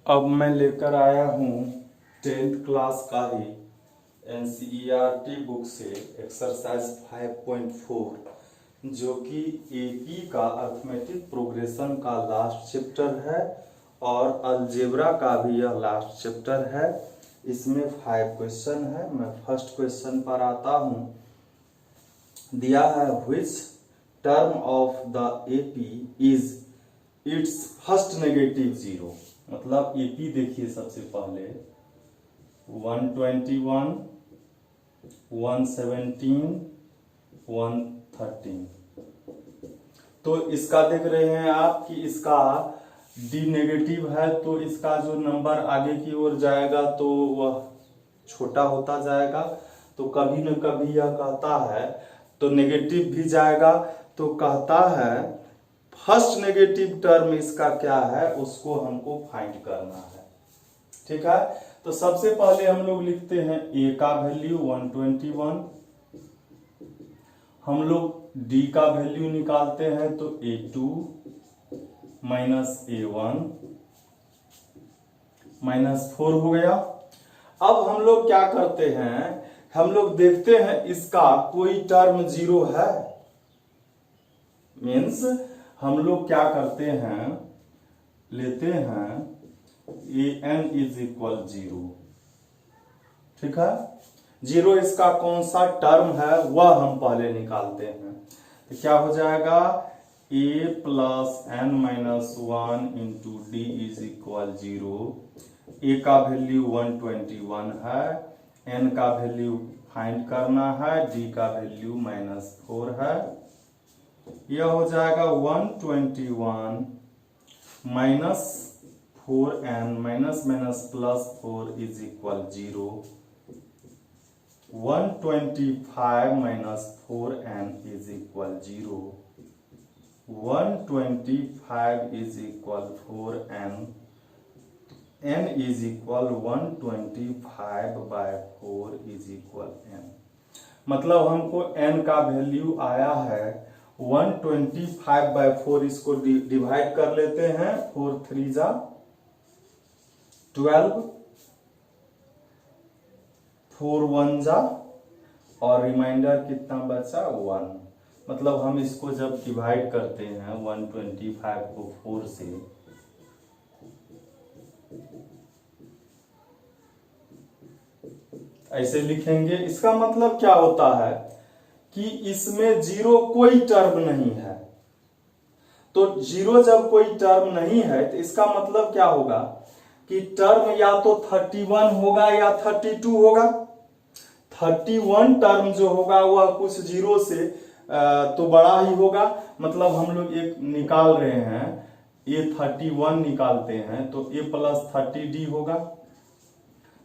अब मैं लेकर आया हूँ 10th क्लास का ही NCERT बुक से एक्सरसाइज 5.4 जो कि AP का अर्थमेटिक प्रोग्रेशन का लास्ट चैप्टर है और अलजेब्रा का भी यह लास्ट चैप्टर है। इसमें 5 क्वेश्चन है। मैं फर्स्ट क्वेश्चन पर आता हूँ। दिया है which term of the AP is its first negative zero। मतलब AP देखिए सबसे पहले 121, 117, 113। तो इसका देख रहे हैं आप कि इसका डी नेगेटिव है, तो इसका जो नंबर आगे की ओर जाएगा तो वह छोटा होता जाएगा। तो कभी न कभी यह कहता है तो नेगेटिव भी जाएगा, तो कहता है फर्स्ट नेगेटिव टर्म इसका क्या है उसको हमको फाइंड करना है। ठीक है, तो सबसे पहले हम लोग लिखते हैं ए का वैल्यू 121, हम लोग डी का वैल्यू निकालते हैं तो A2 माइनस A1 माइनस 4 हो गया। अब हम लोग क्या करते हैं, हम लोग देखते हैं इसका कोई टर्म जीरो है। मीन्स हम लोग क्या करते हैं, लेते हैं an इज इक्वल 0। ठीक है, जीरो इसका कौन सा टर्म है वह हम पहले निकालते हैं। तो क्या हो जाएगा, a plus n minus 1 into d is equal 0। a का वैल्यू 121 है, n का वैल्यू फाइंड करना है, d का वैल्यू -4 है। यह हो जाएगा 121 minus 4n minus minus plus 4 is equal 0। 125 minus 4n is equal 0। 125 is equal 4n, n is equal 125 by 4 is equal n। मतलब हमको n का वैल्यू आया है 125 बाय 4। इसको डिवाइड कर लेते हैं, 4 3 जा 12, 4 1 जा और रिमाइंडर कितना बचा 1। मतलब हम इसको जब डिवाइड करते हैं 125 को 4 से, ऐसे लिखेंगे। इसका मतलब क्या होता है कि इसमें जीरो कोई टर्म नहीं है। तो जीरो जब कोई टर्म नहीं है तो इसका मतलब क्या होगा कि टर्म या तो 31 होगा या 32 होगा। 31 टर्म जो होगा वह कुछ जीरो से तो बड़ा ही होगा। मतलब हम लोग एक निकाल रहे हैं, ये 31 निकालते हैं तो a प्लस 30d होगा।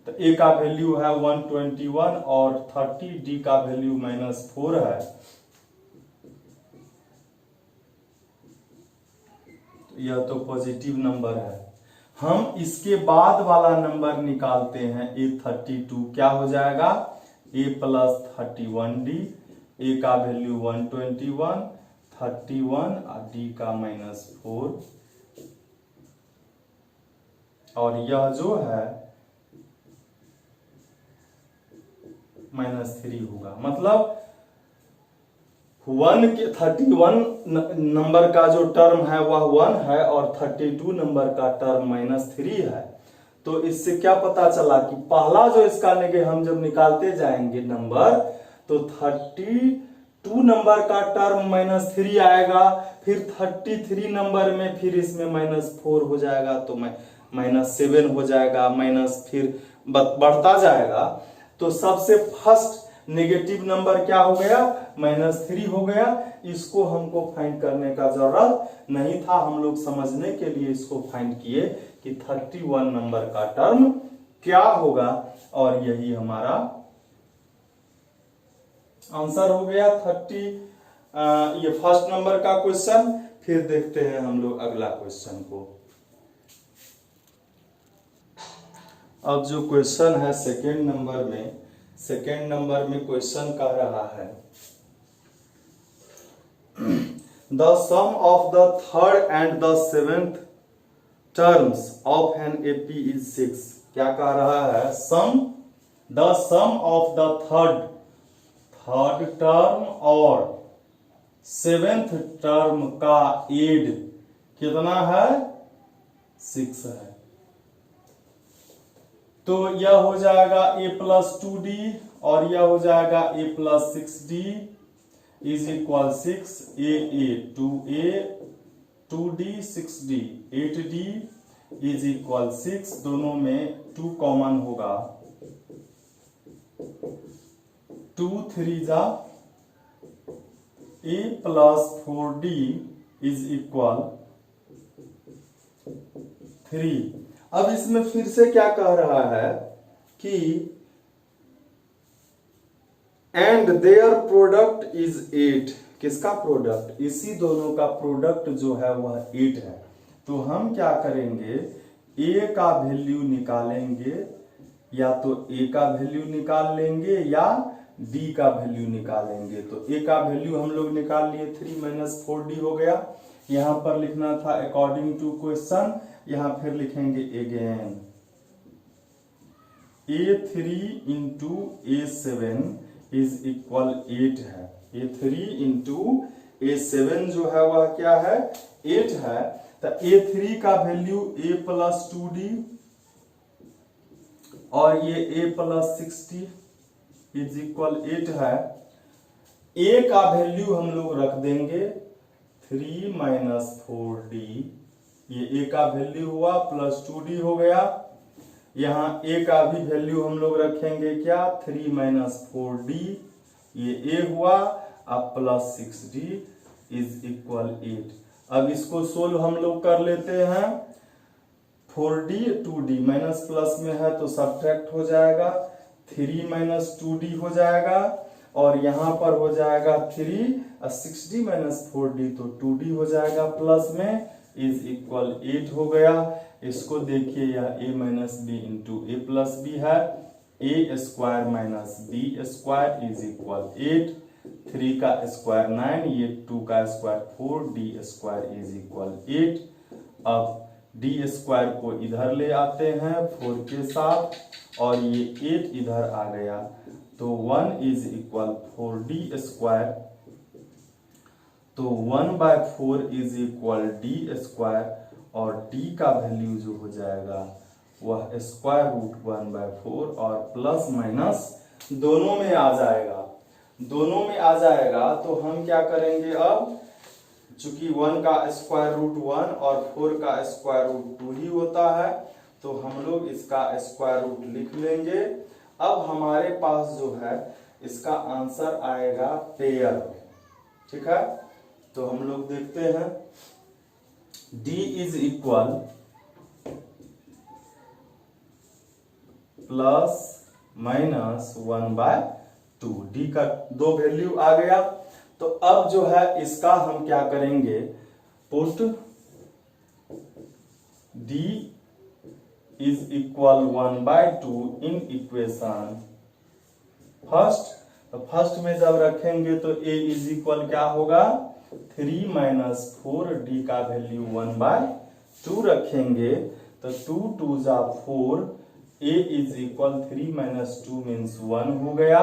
तो a का वैल्यू है 121 और 30d का वैल्यू -4 है। तो यह तो पॉजिटिव नंबर है। हम इसके बाद वाला नंबर निकालते हैं a32। क्या हो जाएगा, a प्लस 31d, a का वैल्यू 121, 31 और d का -4, और यह जो है -3 होगा। मतलब 1 के 31 नंबर का जो टर्म है वह 1 है और 32 नंबर का टर्म -3 है। तो इससे क्या पता चला कि पहला जो इसका हम जब निकालते जाएंगे नंबर, तो 32 नंबर का टर्म -3 आएगा, फिर 33 नंबर में फिर इसमें -4 हो जाएगा, तो -7 हो जाएगा, माइनस फिर बढ़ता जाएगा। तो सबसे फर्स्ट नेगेटिव नंबर क्या हो गया, -3 हो गया। इसको हमको फाइंड करने का जरूरत नहीं था, हम लोग समझने के लिए इसको फाइंड किए कि 31 नंबर का टर्म क्या होगा, और यही हमारा आंसर हो गया 30। ये फर्स्ट नंबर का क्वेश्चन। फिर देखते हैं हम लोग अगला क्वेश्चन को। अब जो क्वेश्चन है सेकेंड नंबर में क्वेश्चन कह रहा है the sum of the third and the seventh terms of an AP is 6। क्या कह रहा है? the sum of the third term और 7th term का एड कितना है? 6 है। तो यह हो जाएगा a प्लस 2d और यह हो जाएगा a plus 6d is equal 6 a 2a 2d 6d 8d is equal 6। दोनों में 2 कॉमन होगा, 2 3 जा a plus 4d is equal 3। अब इसमें फिर से क्या कह रहा है कि एंड देयर प्रोडक्ट इज 8। किसका प्रोडक्ट? इसी दोनों का प्रोडक्ट जो है वह 8 है। तो हम क्या करेंगे? a का वैल्यू निकालेंगे, या तो a का वैल्यू निकाल लेंगे या d का वैल्यू निकालेंगे। तो a का वैल्यू हम लोग निकाल लिए, 3 माइनस 4d हो गया। यहां पर लिखना था अकॉर्डिंग टू क्वेश्चन, यहां फिर लिखेंगे again a3 into a7 is equal 8 है। a3 इंटू a7 जो है वह क्या है? 8 है। तो a3 का वैल्यू a प्लस 2d और ये a plus 6d is equal 8 है। a का वैल्यू हम लोग रख देंगे 3 माइनस 4d, ये a का वैल्यू हुआ प्लस 2d हो गया। यहाँ a का भी वैल्यू हम लोग रखेंगे क्या? 3 माइनस 4d, ये a हुआ, अब प्लस 6d इज इक्वल 8। अब इसको सोल्व हम लोग कर लेते हैं। 4d 2d माइनस प्लस में है तो सब्ट्रैक्ट हो जाएगा, 3 माइनस 2d हो जाएगा और यहां पर हो जाएगा 3 और 6d माइनस 4d तो 2d हो जाएगा प्लस में, इज इक्वल 8 हो गया। इसको देखिए, यह a minus B into A plus B है। a square minus B square is equal 8, 3 का स्क्वायर 9, ये 2 का square 4, d square is equal 8। अब d स्क्वायर को इधर ले आते हैं 4 के साथ और ये 8 इधर आ गया, तो 1 इज इक्वल 4d स्क्वायर। तो 1/4 इज इक्वल d स्क्वायर और d का वैल्यू जो हो जाएगा वह स्क्वायर रूट 1/4 और प्लस माइनस दोनों में आ जाएगा। दोनों में आ जाएगा तो हम क्या करेंगे? अब चूंकि 1 का स्क्वायर रूट 1 और 4 का स्क्वायर रूट 2 ही होता है तो हम लोग इसका स्क्वायर रूट लिख लेंगे। अब हमारे पास जो है इसका आंसर आएगा पेयर। ठीक है, तो हम लोग देखते हैं d is equal plus minus 1/2। d का 2 वैल्यू आ गया। तो अब जो है इसका हम क्या करेंगे? Put d is equal 1/2 in equation first. तो फर्स्ट में जब रखेंगे तो a इज इक्वल क्या होगा? 3 माइनस 4, d का वैल्यू 1/2 रखेंगे तो 2 2 जा 4, a is equal 3 minus 2 means 1 हो गया।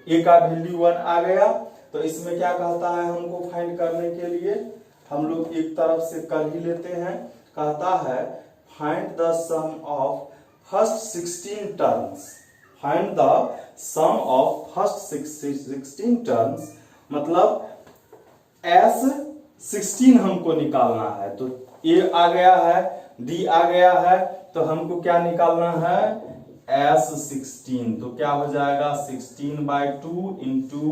a का वैल्यू 1 आ गया। तो इसमें क्या कहता है हमको फाइंड करने के लिए? हम लोग एक तरफ से कर ही लेते हैं। कहता है find the sum of first 16 terms. Find the sum of first 16 terms, मतलब S 16 हमको निकालना है। तो A आ गया है, D आ गया है, तो हमको क्या निकालना है? S 16। तो क्या हो जाएगा? 16/2 into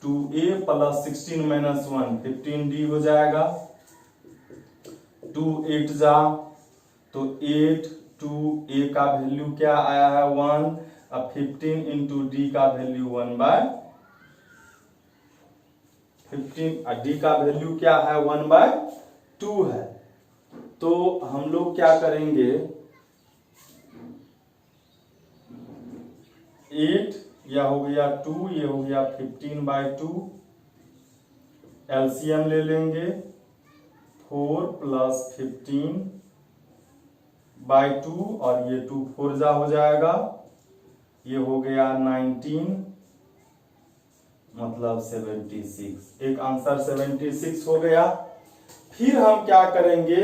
2a plus 16 minus 1 15d हो जाएगा। 2 8 जा तो 8, 2a का वैल्यू क्या आया है? 1। अब 15 इंटू d का वैल्यू 1/15, d का वैल्यू क्या है? 1/2 है। तो हम लोग क्या करेंगे? 8 यह हो गया 2, ये हो गया 15/2, एलसीएम ले लेंगे। 4 प्लस 15 बाई 2 और ये 2 4 जा हो जाएगा, ये हो गया 19 मतलब 76, एक आंसर 76 हो गया। फिर हम क्या करेंगे,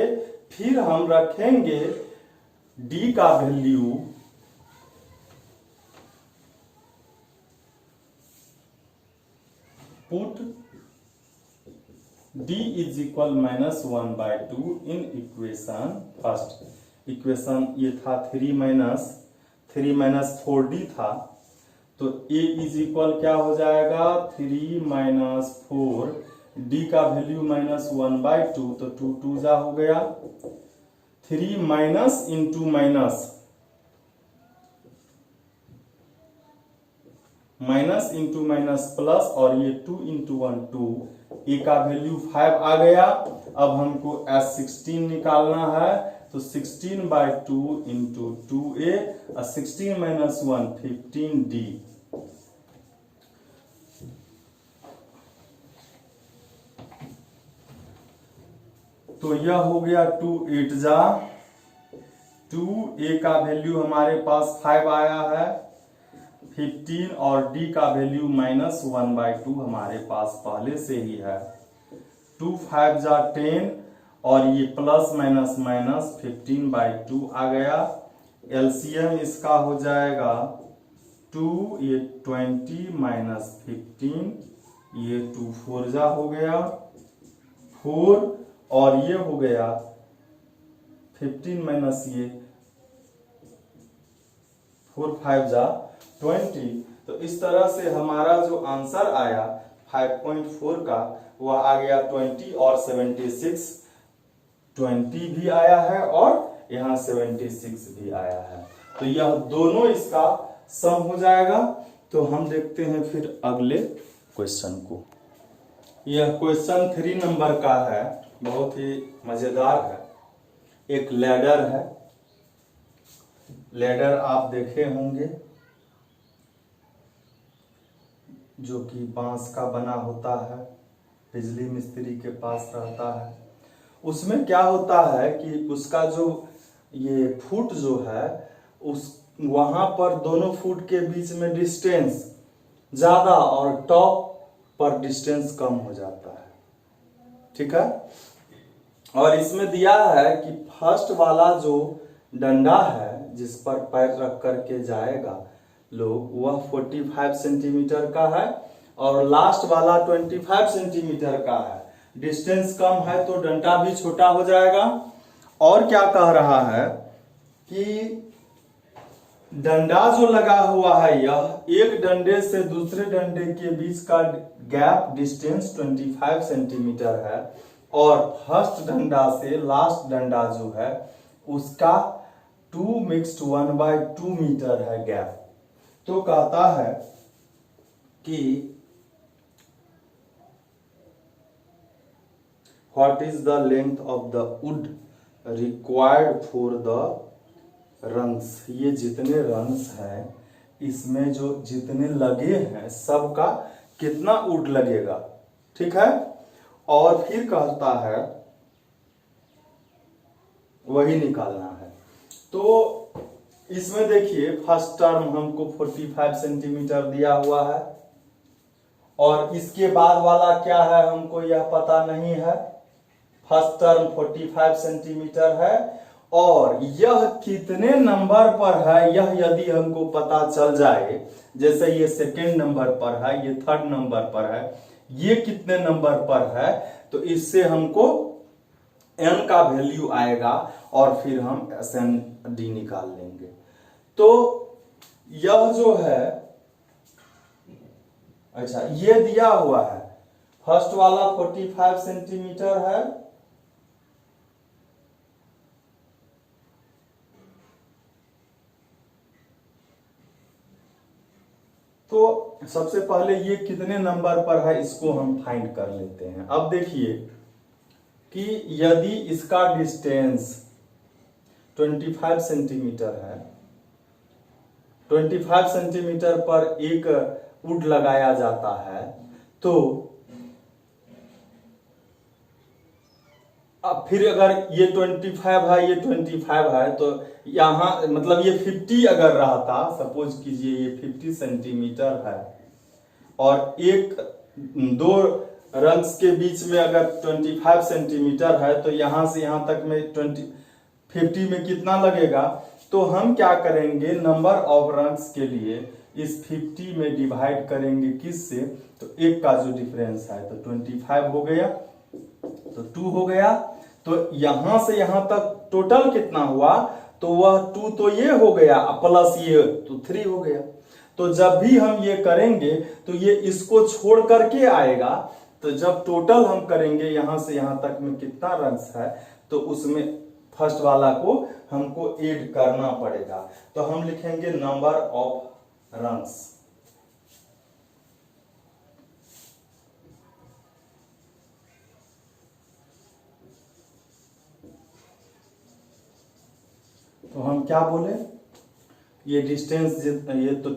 फिर हम रखेंगे d का value put d is equal -1/2 in equation first. Equation ये था 3 - 4d था, तो a इज इक्वल क्या हो जाएगा 3 - 4, d का वैल्यू -1/2, तो 2 2 जा हो गया, 3 minus into minus, minus into minus plus, और ये 2 इंटू 1 2, ए का वैल्यू 5 आ गया। अब हमको S16 निकालना है, तो 16/2 इंटू 2a, 16 माइनस 1 15d। तो यह हो गया 2 8 जा 2, a का वैल्यू हमारे पास 5 आया है 15, और d का वैल्यू -1/2 हमारे पास पहले से ही है। 2 5 जा 10, और ये प्लस माइनस माइनस 15/2 आ गया। एलसीएम इसका हो जाएगा 2, ये 20 माइनस 15, ये 2 4 जा हो गया 4, और ये हो गया 15 माइनस ये 4 5 जा 20। तो इस तरह से हमारा जो आंसर आया 5.4 का, वह आ गया 20 और 76, 20 भी आया है और यहाँ 76 भी आया है। तो यह दोनों इसका सम हो जाएगा। तो हम देखते हैं फिर अगले क्वेश्चन को। यह क्वेश्चन 3 नंबर का है, बहुत ही मजेदार है। एक लैडर है, लैडर आप देखे होंगे जो कि बांस का बना होता है, बिजली मिस्त्री के पास रहता है। उसमें क्या होता है कि उसका जो ये फुट जो है, उस वहां पर दोनों फुट के बीच में डिस्टेंस ज्यादा और टॉप पर डिस्टेंस कम हो जाता है, ठीक है। और इसमें दिया है कि फर्स्ट वाला जो डंडा है जिस पर पैर रख करके जाएगा लोग, वह 45 सेंटीमीटर का है, और लास्ट वाला 25 सेंटीमीटर का है। डिस्टेंस कम है तो डंडा भी छोटा हो जाएगा। और क्या कह रहा है कि डंडा जो लगा हुआ है, यह एक डंडे से दूसरे डंडे के बीच का गैप डिस्टेंस 25 सेंटीमीटर है, और फर्स्ट डंडा से लास्ट डंडा जो है उसका 2 मिक्स्ड 1/2 मीटर है गैप। तो कहता है कि what is the length of the wood required for the rungs. ये जितने रंग्स हैं, इसमें जो जितने लगे हैं सबका कितना वुड लगेगा, ठीक है। और फिर कहता है वही निकालना है। तो इसमें देखिए फर्स्ट टर्म हमको 45 सेंटीमीटर दिया हुआ है, और इसके बाद वाला क्या है हमको यह पता नहीं है। फर्स्ट टर्म 45 सेंटीमीटर है, और यह कितने नंबर पर है यह यदि हमको पता चल जाए, जैसे ये सेकेंड नंबर पर है, ये थर्ड नंबर पर है, ये कितने नंबर पर है, तो इससे हमको n का वैल्यू आएगा, और फिर हम SND निकाल लेंगे। तो यह जो है, अच्छा ये दिया हुआ है, फर्स्ट वाला 45 सेंटीमीटर है, तो सबसे पहले ये कितने नंबर पर है इसको हम फाइंड कर लेते हैं। अब देखिए कि यदि इसका डिस्टेंस 25 सेंटीमीटर है, 25 सेंटीमीटर पर एक वुड लगाया जाता है, तो अब फिर अगर ये 25 है, ये 25 है, तो यहाँ मतलब ये 50 अगर रहता, सपोज कीजिए ये 50 सेंटीमीटर है और एक दो रंग्स के बीच में अगर 25 सेंटीमीटर है, तो यहाँ से यहाँ तक में 50 में कितना लगेगा? तो हम क्या करेंगे, नंबर ऑफ रंग्स के लिए इस 50 में डिवाइड करेंगे किससे? तो एक का जो डिफरेंस है, तो 25 हो गया, तो 2 हो गया। तो यहां से यहां तक टोटल कितना हुआ? तो वह 2 तो ये हो गया, प्लस ये तो 3 हो गया। तो जब भी हम ये करेंगे तो ये इसको छोड़ करके आएगा। तो जब टोटल हम करेंगे यहां से यहां तक में कितना रंग्स है, तो उसमें फर्स्ट वाला को हमको ऐड करना पड़ेगा। तो हम लिखेंगे नंबर ऑफ रंग्स। तो हम क्या बोले, ये डिस्टेंस ये तो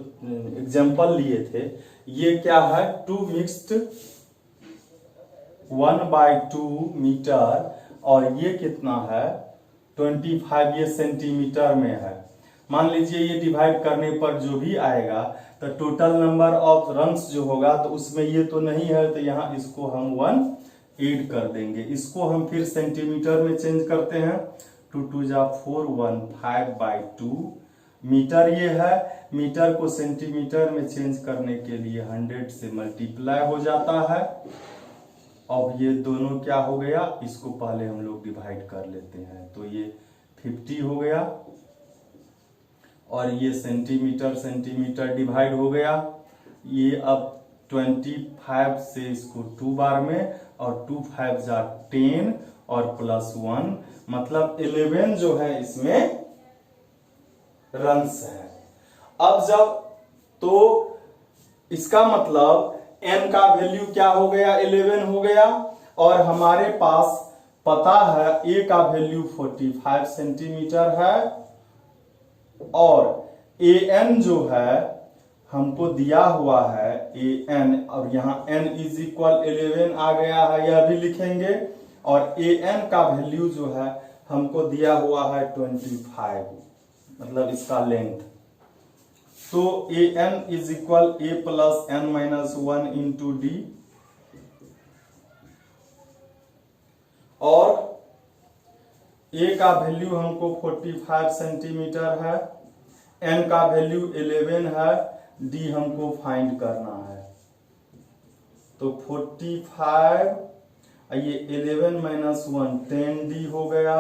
एग्जांपल लिए थे, ये क्या है? 2 मिक्स्ड 1/2 मीटर, और ये कितना है? 25, ये सेंटीमीटर में है। मान लीजिए ये डिवाइड करने पर जो भी आएगा, तो टोटल नंबर ऑफ रंग्स जो होगा, तो उसमें ये तो नहीं है, तो यहाँ इसको हम 1 ऐड कर देंगे। इसको हम फिर सेंटीमीटर में चेंज करते हैं। 2 2 जा 4, 15/2 मीटर ये है। मीटर को सेंटीमीटर में चेंज करने के लिए 100 से मल्टीप्लाई हो जाता है। अब ये दोनों क्या हो गया, इसको पहले हम लोग डिवाइड कर लेते हैं। तो ये 50 हो गया, और ये सेंटीमीटर सेंटीमीटर डिवाइड हो गया। ये अब 25 से इसको 2 बार में, और 2 5 जा 10 और प्लस 1, मतलब 11 जो है इसमें रंग्स है। अब जब, तो इसका मतलब n का वैल्यू क्या हो गया? 11 हो गया। और हमारे पास पता है a का वैल्यू 45 सेंटीमीटर है, और an जो है हमको दिया हुआ है an, और यहाँ n इज इक्वल 11 आ गया है, यह भी लिखेंगे। और an का वैल्यू जो है हमको दिया हुआ है 25, मतलब इसका लेंथ। तो an is equal a plus n minus 1 into D, और a का वैल्यू हमको 45 सेंटीमीटर है, n का वैल्यू 11 है, d हमको फाइंड करना है। तो 45, ये 11 माइनस 1 10d हो गया।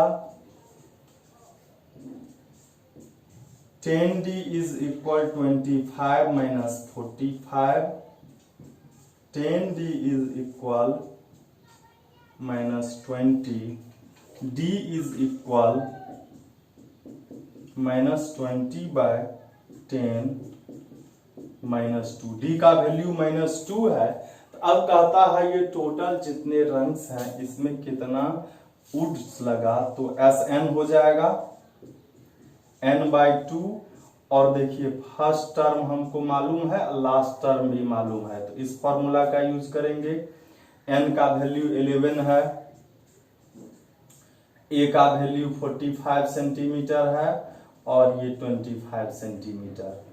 10d is equal 25 minus 45. 10d is equal minus 20. d is equal minus 20 by 10 minus 2. d का वैल्यू -2 है। तो अब कहता है ये टोटल जितने रंग्स हैं इसमें कितना वुड्स लगा, तो Sn हो जाएगा n/2। और देखिए फर्स्ट टर्म हमको मालूम है, लास्ट टर्म भी मालूम है, तो इस फॉर्मूला का यूज करेंगे। n का वैल्यू 11 है, a का वैल्यू 45 सेंटीमीटर है, और ये 25 सेंटीमीटर।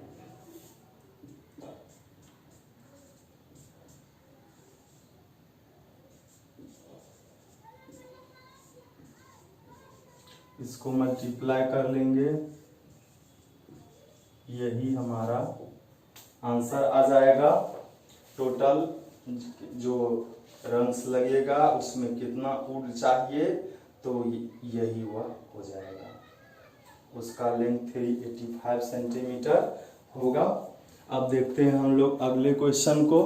इसको मल्टीप्लाई कर लेंगे, यही हमारा आंसर आ जाएगा। टोटल जो रंग्स लगेगा उसमें कितना वुड चाहिए, तो यही वह हो जाएगा। उसका लेंथ 385 सेंटीमीटर होगा। अब देखते हैं हम लोग अगले क्वेश्चन को।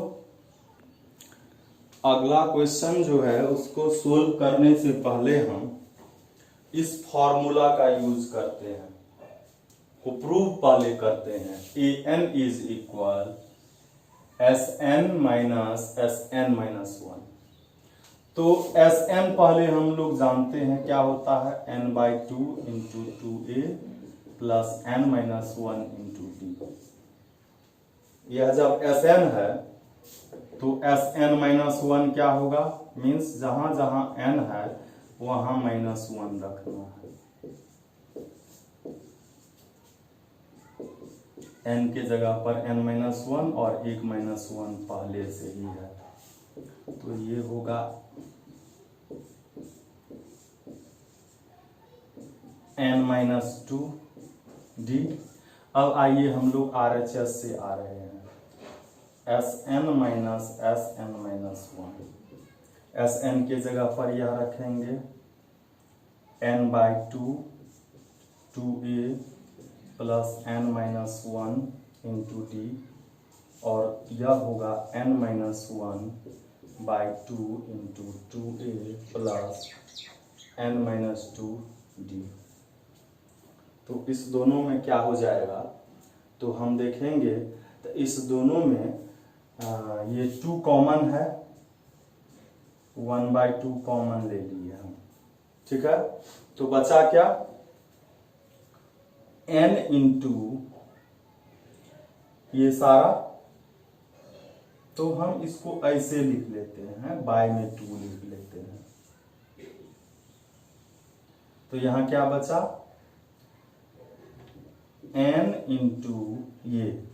अगला क्वेश्चन जो है उसको सोल्व करने से पहले हम इस फॉर्मूला का यूज करते हैं, को प्रूव पहले करते हैं। an is equal Sn minus Sn minus 1। तो Sn पहले हम लोग जानते हैं क्या होता है, n/2 into 2a plus n minus 1 into d। यह जब Sn है तो Sn माइनस 1 क्या होगा, मीन्स जहां जहां n है वहां -1 रखना है। n के जगह पर n-1 और एक -1 पहले से ही है, तो ये होगा n-2d। अब आइए हम लोग RHS से आ रहे हैं, Sn - Sn-1। Sn के जगह पर यह रखेंगे n/2 2a plus n-1 into d, और यह होगा n-1/2 into 2a plus n-2d। तो इस दोनों में क्या हो जाएगा, तो हम देखेंगे तो इस दोनों में ये 2 कॉमन है, 1/2 कॉमन ले लिए हम, ठीक है। तो बचा क्या, n इंटू ये सारा, तो हम इसको ऐसे लिख लेते हैं, बाय में 2 लिख लेते हैं। तो यहां क्या बचा, n इंटू ये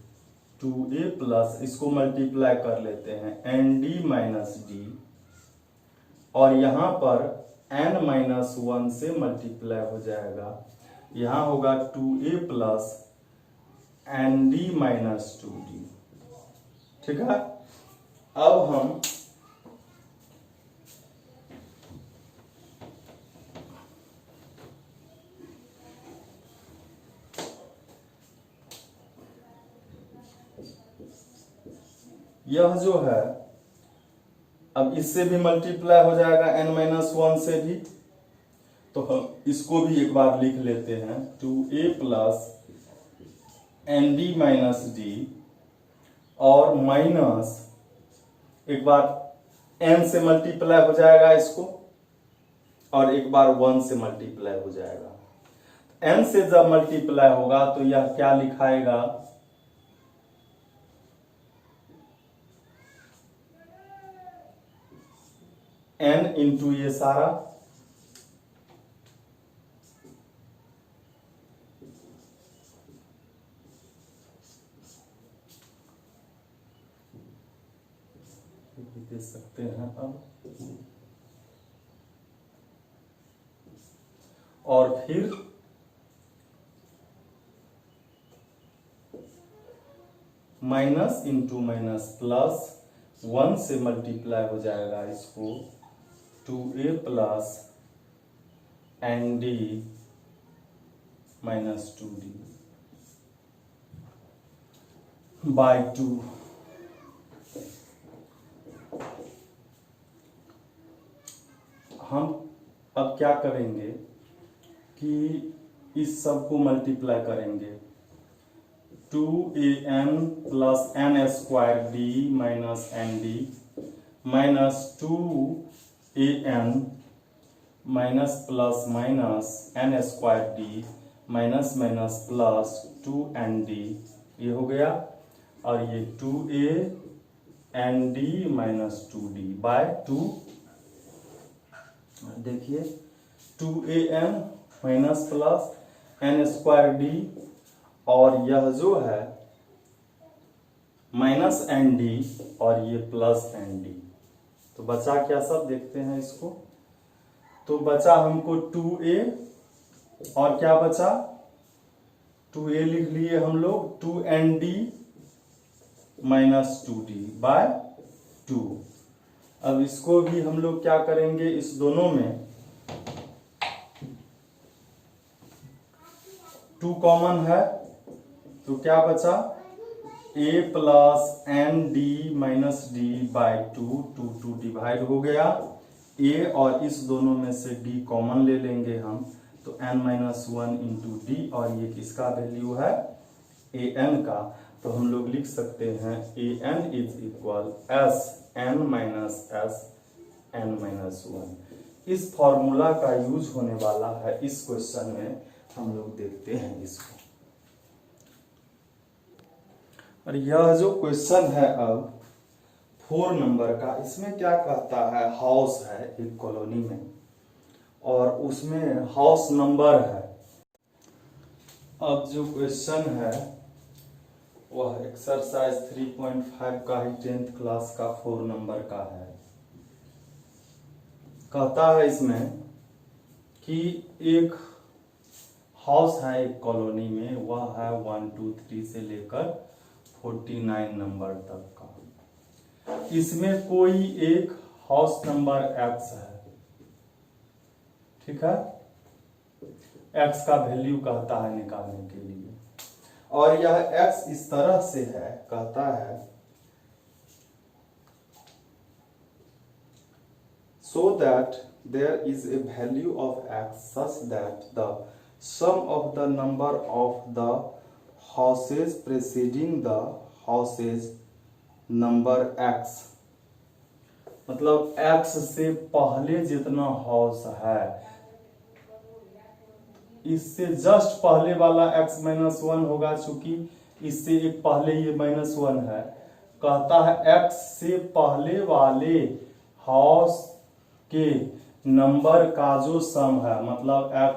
2a प्लस, इसको मल्टीप्लाई कर लेते हैं nd माइनस d, और यहां पर n-1 से मल्टीप्लाई हो जाएगा, यहां होगा 2a plus nd minus 2d, ठीक है। अब हम यह जो है, अब इससे भी मल्टीप्लाई हो जाएगा n-1 से भी, तो हम इसको भी एक बार लिख लेते हैं 2a plus nd minus d, और माइनस एक बार n से मल्टीप्लाई हो जाएगा इसको, और एक बार 1 से मल्टीप्लाई हो जाएगा। n से जब मल्टीप्लाई होगा तो यह क्या लिखाएगा, n इंटू ये सारा, दे सकते हैं अब, और फिर माइनस इंटू माइनस प्लस, 1 से मल्टीप्लाई हो जाएगा इसको 2a plus nd minus 2d bye 2। हम अब क्या करेंगे कि इस सब को मल्टीप्लाई करेंगे, 2an plus n square d minus nd minus 2an minus plus minus n square d minus minus plus 2nd, ये हो गया, और ये 2a nd minus 2d bye 2। देखिए 2an minus plus n square d, और यह जो है माइनस nd और ये प्लस nd, तो बचा क्या, सब देखते हैं इसको। तो बचा हमको 2a, और क्या बचा, 2a लिख लिए हम लोग, 2nd माइनस 2d बाय 2। अब इसको भी हम लोग क्या करेंगे, इस दोनों में 2 कॉमन है, तो क्या बचा, a plus nd minus d by 2, 2 divide हो गया, a और इस दोनों में से d कॉमन ले लेंगे हम, तो n-1 इंटू d, और ये किसका वैल्यू है, an का, तो हम लोग लिख सकते हैं an is equal Sn minus Sn-1। इस फॉर्मूला का यूज होने वाला है इस क्वेश्चन में, हम लोग देखते हैं इसको। और यह जो क्वेश्चन है अब 4 नंबर का, इसमें क्या कहता है, हाउस है एक कॉलोनी में, और उसमें हाउस नंबर है। अब जो क्वेश्चन है वह एक्सरसाइज 3.5 का ही 10th क्लास का 4 नंबर का है। कहता है इसमें कि एक हाउस है एक कॉलोनी में, वह है 1 2 3 से लेकर 49 नंबर तक का। इसमें कोई एक हाउस नंबर x है, ठीक है। x का वैल्यू कहता है निकालने के लिए, और यह x इस तरह से है, कहता है so that there is a value of x such that the sum of the number of the houses preceding the houses number x, मतलब x से पहले जितना हाउस है इससे जस्ट पहले वाला x -1 होगा, चूंकि इससे एक पहले ये -1 है। कहता है x से पहले वाले हाउस के नंबर का जो सम है, मतलब x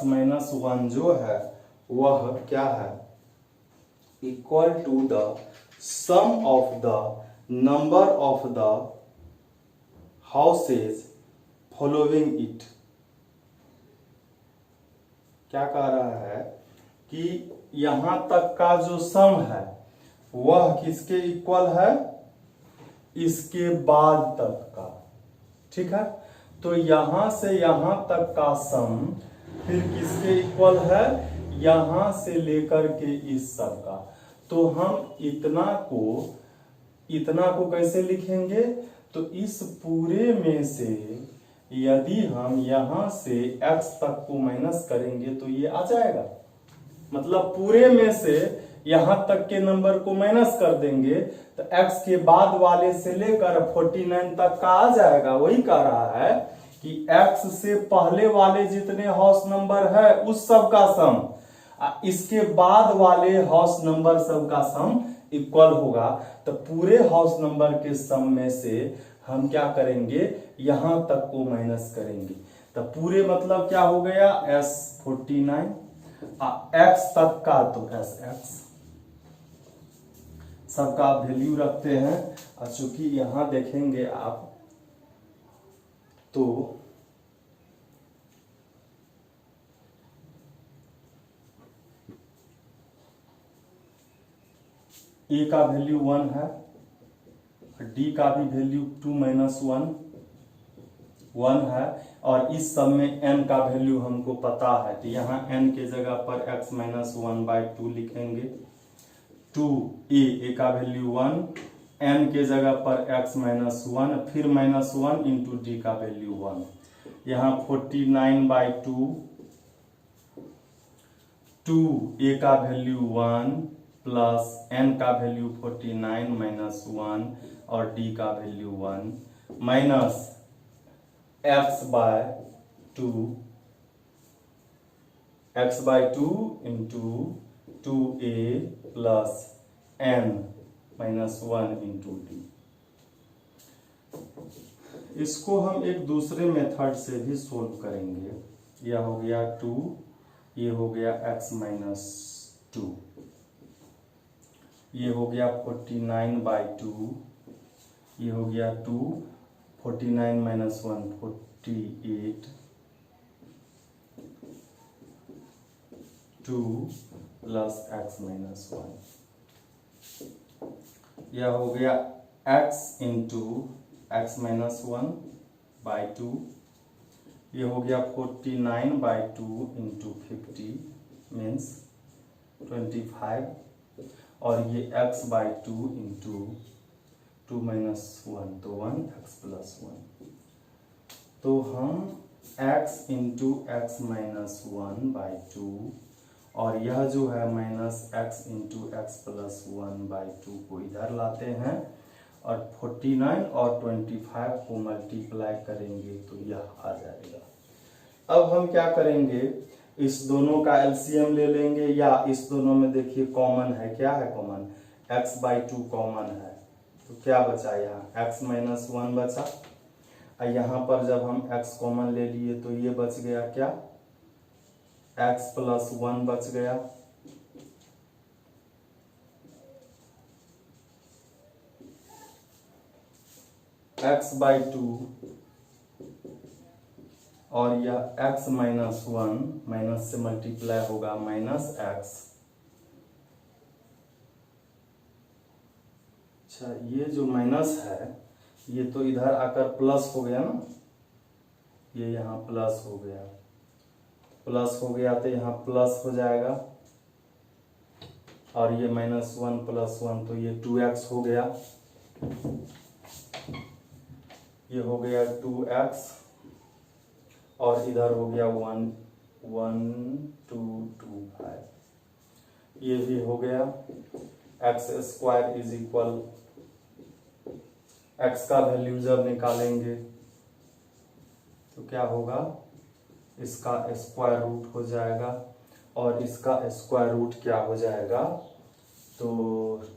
-1 जो है वह क्या है, equal to the sum of the number of the houses following it. क्या कह रहा है कि यहां तक का जो सम है वह किसके इक्वल है, इसके बाद तक का, ठीक है। तो यहां से यहां तक का सम फिर किसके इक्वल है, यहां से लेकर के इस सब का। तो हम इतना को कैसे लिखेंगे, तो इस पूरे में से यदि हम यहां से x तक को माइनस करेंगे तो ये आ जाएगा, मतलब पूरे में से यहां तक के नंबर को माइनस कर देंगे तो x के बाद वाले से लेकर 49 तक का आ जाएगा। वही कह रहा है कि x से पहले वाले जितने हाउस नंबर है उस सब का सम, इसके बाद वाले हाउस नंबर सब का सम इक्वल होगा। तो पूरे हाउस नंबर के सम में से हम क्या करेंगे, यहां तक को माइनस करेंगे। तो पूरे मतलब क्या हो गया, S49, x तक का तो SX, सबका वैल्यू रखते हैं। और चूंकि यहां देखेंगे आप तो a का वैल्यू 1 है, d का भी वैल्यू 2 - 1 है, और इस सब में n का वैल्यू हमको पता है। तो यहाँ n के जगह पर x -1/2 लिखेंगे। 2a का वैल्यू 1, n के जगह पर x -1, फिर -1 इंटू d का वैल्यू 1। यहाँ 49/2, 2a का वैल्यू 1 प्लस n का वैल्यू 49 -1 और d का value 1 minus x/2 into 2a plus n -1 into d। इसको हम एक दूसरे मेथड से भी सोल्व करेंगे। यह हो गया 2, ये हो गया x -2, ये हो गया 49/2, ये हो गया 2, 49 - 1 48, 2 प्लस x -1, यह हो गया x इंटू x -1/2, ये हो गया 49/2 इंटू 50 मीन्स 25, और ये x/2 इंटू 2 - 1 तो 1x + 1। तो हम x इंटू x -1/2 और यह जो है -x इंटू x + 1/2 को इधर लाते हैं, और 49 और 25 को मल्टीप्लाई करेंगे तो यह आ जाएगा। अब हम क्या करेंगे, इस दोनों का एलसीएम ले लेंगे, या इस दोनों में देखिए कॉमन है, क्या है कॉमन, x/2 कॉमन है, तो क्या बचा यहाँ x -1 बचा। यहाँ पर जब हम x कॉमन ले लिए तो ये बच गया क्या, x प्लस 1 बच गया। x बाई 2 और यह x माइनस 1 माइनस से मल्टीप्लाई होगा माइनस x। अच्छा, ये जो माइनस है ये तो इधर आकर प्लस हो गया ना, ये यहाँ प्लस हो गया, प्लस हो गया तो यहाँ प्लस हो जाएगा, और ये माइनस 1 प्लस 1 तो ये 2x हो गया, ये हो गया 2x, और इधर हो गया 1 2 2 5, ये भी हो गया। x square is equal, x का वैल्यू जब निकालेंगे तो क्या होगा, इसका स्क्वायर रूट हो जाएगा, और इसका स्क्वायर रूट क्या हो जाएगा, तो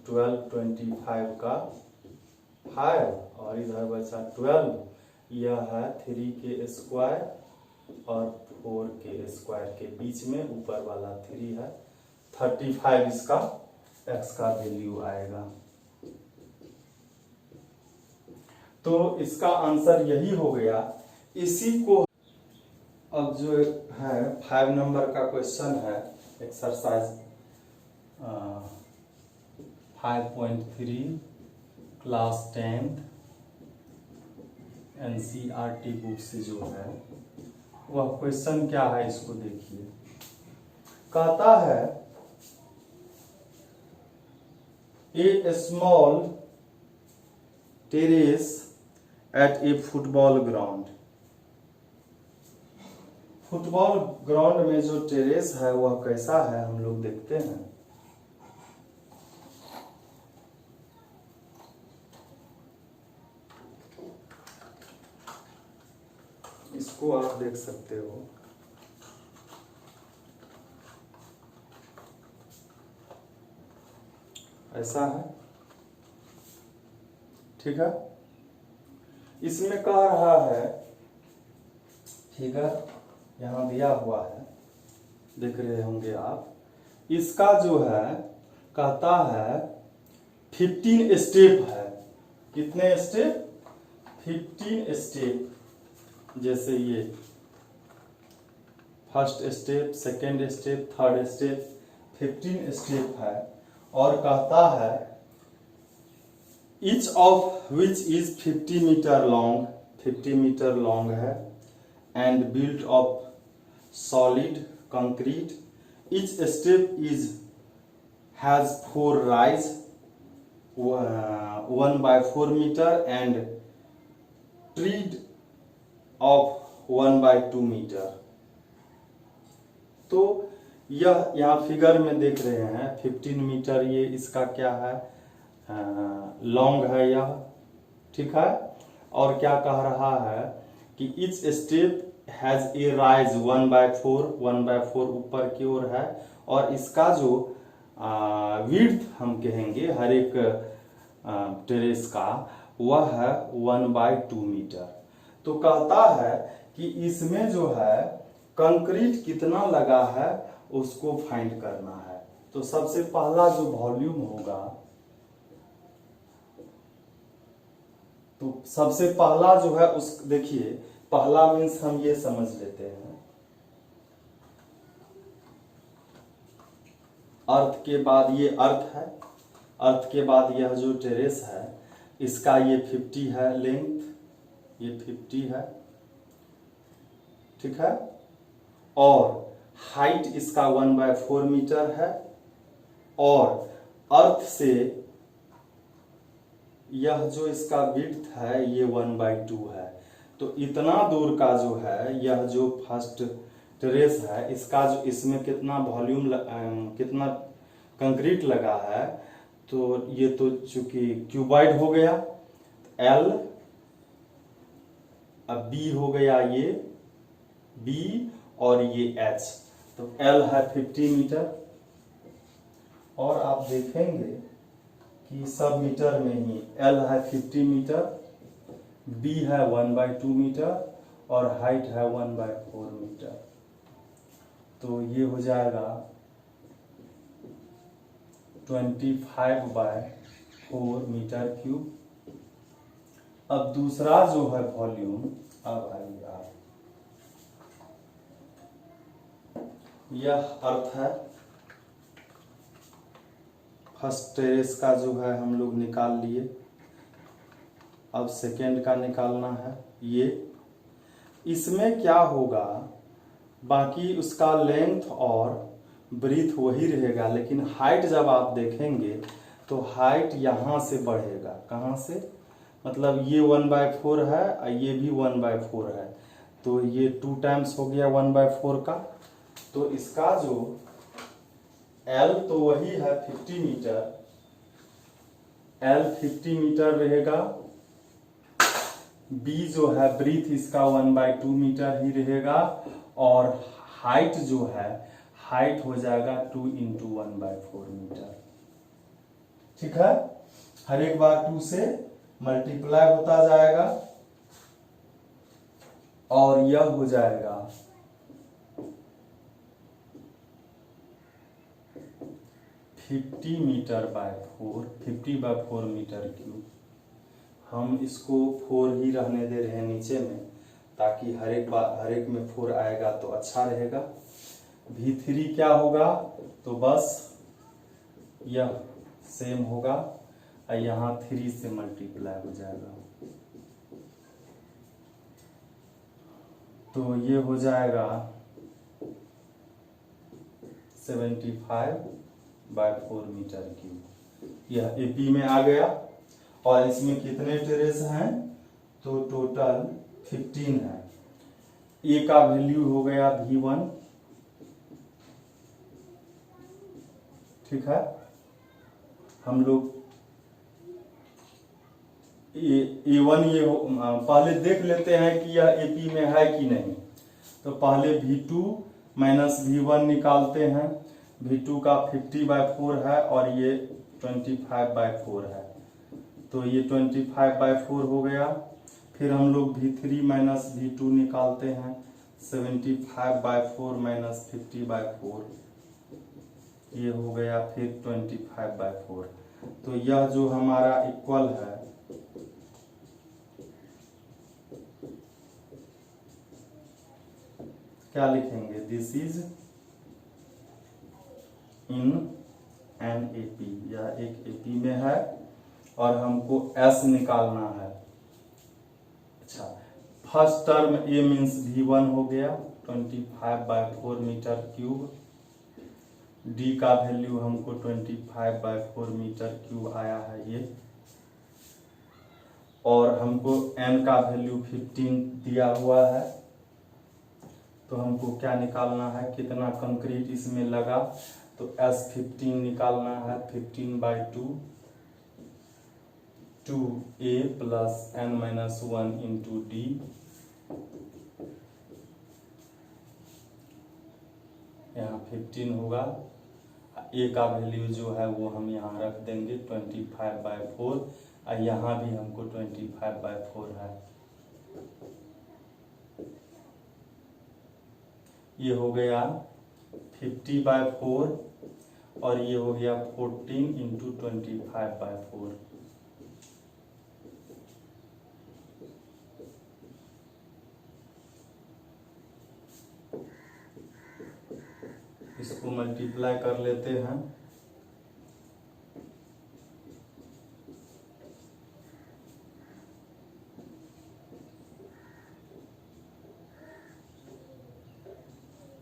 12 25 का 5 और इधर बचा 12, यह है 3 के स्क्वायर और 4 के स्क्वायर के बीच में ऊपर वाला 3 है, 35 इसका x का वैल्यू आएगा। तो इसका आंसर यही हो गया। इसी को अब जो है 5 नंबर का क्वेश्चन है, exercise 5.3 class 10th NCERT book से जो है वह क्वेश्चन क्या है, इसको देखिए। कहता है ए स्मॉल टेरेस एट ए फुटबॉल ग्राउंड। फुटबॉल ग्राउंड में जो टेरेस है वह कैसा है, हम लोग देखते हैं। इसको आप देख सकते हो, ऐसा है, ठीक है। इसमें कह रहा है, ठीक है, यहां दिया हुआ है, देख रहे होंगे आप, इसका जो है कहता है 15 स्टेप है। कितने स्टेप, 15 स्टेप। जैसे ये first step, second step, third step, 15 step है। और कहता है each of which is 50 metre long, 50 metre long है, and built of solid concrete. Each step has 4 rise, 1/4 meter, and tread of 1/2 meter. तो यह यहाँ फिगर में देख रहे हैं 15 मीटर, ये इसका क्या है, लॉन्ग है यह, ठीक है। और क्या कह रहा है कि etch step has a rise 1/4 ऊपर की ओर है, और इसका जो विड्थ हम कहेंगे हर एक टेरेस का, वह है 1/2 मीटर। तो कहता है कि इसमें जो है कंक्रीट कितना लगा है उसको फाइंड करना है। तो सबसे पहला जो वॉल्यूम होगा, तो सबसे पहला जो है उस, देखिए पहला मीन्स हम ये समझ लेते हैं, अर्थ के बाद ये अर्थ है, अर्थ के बाद यह जो टेरेस है इसका ये 50 है लेंथ, ये 50 है, ठीक है। और हाइट इसका 1/4 मीटर है, और अर्थ से यह जो इसका विड्थ है ये 1/2 है। तो इतना दूर का जो है, यह जो फर्स्ट टेरेस है, इसका जो इसमें कितना वॉल्यूम कितना कंक्रीट लगा है, तो ये तो चूंकि क्यूबॉइड हो गया, L, अब B हो गया ये B, और ये H, तो L है 50 मीटर। और आप देखेंगे कि सब मीटर में ही L है 50 मीटर, बी है 1/2 मीटर और हाइट है 1/4 मीटर। तो ये हो जाएगा 25/4 मीटर क्यूब। अब दूसरा जो है वॉल्यूम, अब आइए आप, यह अर्थ है फर्स्ट टेरेस का जो है हम लोग निकाल लिए। अब सेकेंड का निकालना है। ये इसमें क्या होगा, बाकी उसका लेंथ और ब्रीथ वही रहेगा, लेकिन हाइट जब आप देखेंगे तो हाइट यहाँ से बढ़ेगा। कहाँ से? मतलब ये 1/4 है और ये भी 1/4 है, तो ये 2 टाइम्स हो गया 1/4 का। तो इसका जो L तो वही है 50 मीटर, L 50 मीटर रहेगा। B जो है ब्रीथ इसका 1/2 मीटर ही रहेगा और हाइट जो है, हाइट हो जाएगा 2 × 1/4 मीटर। ठीक है, हर एक बार 2 से मल्टीप्लाई होता जाएगा और यह हो जाएगा 50 मीटर/4, 50/4 मीटर क्यूब। हम इसको 4 ही रहने दे रहे हैं नीचे में, ताकि हर एक में 4 आएगा तो अच्छा रहेगा। V3 क्या होगा, तो बस यह सेम होगा और यहाँ 3 से मल्टीप्लाई हो जाएगा। तो ये हो जाएगा 75/4 मीटर क्यूब। यह AP में आ गया। और इसमें कितने टेरेस हैं, तो टोटल 15 है। A का वैल्यू हो गया V1। ठीक है, हम लोग A1 ये पहले देख लेते हैं कि यह AP में है कि नहीं। तो पहले V2 माइनस V1 निकालते हैं। V2 का 50/4 है और ये 25/4 है, तो ये 25/4 हो गया। फिर हम लोग V3 माइनस V2 निकालते हैं। 75/4 माइनस 50/4, ये हो गया फिर 25/4। तो यह जो हमारा इक्वल है, क्या लिखेंगे, this is in an AP। यह एक AP में है और हमको S निकालना है। अच्छा, first term A means V1 हो गया 25/4 मीटर क्यूब। D का वैल्यू हमको 25/4 मीटर क्यूब आया है ये, और हमको N का वैल्यू 15 दिया हुआ है। तो हमको क्या निकालना है, कितना कंक्रीट इसमें लगा, तो S15 निकालना है। 15/2 2A plus N-1 into D। यहाँ 15 होगा। A का वैल्यू जो है वो हम यहाँ रख देंगे 25/4, और यहाँ भी हमको 25/4 है। ये हो गया 50/4 और ये हो गया 14 × 25/4। इसको मल्टीप्लाई कर लेते हैं।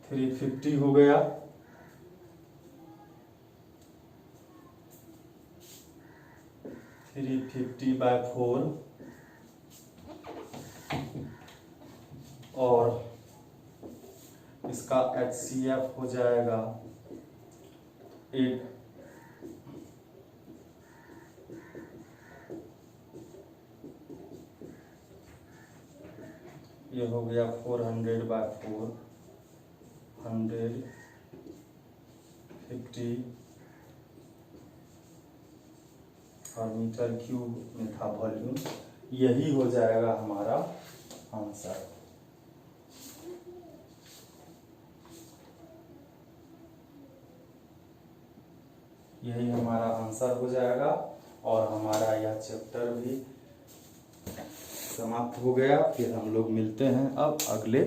फिर 50 हो गया। फिर 50/4 और इसका HCF हो जाएगा 8। ये हो गया 400/4, 150 और मीटर क्यूब में था वॉल्यूम। यही हो जाएगा हमारा आंसर। यही हमारा आंसर हो जाएगा और हमारा यह चैप्टर भी समाप्त हो गया। फिर हम लोग मिलते हैं अब अगले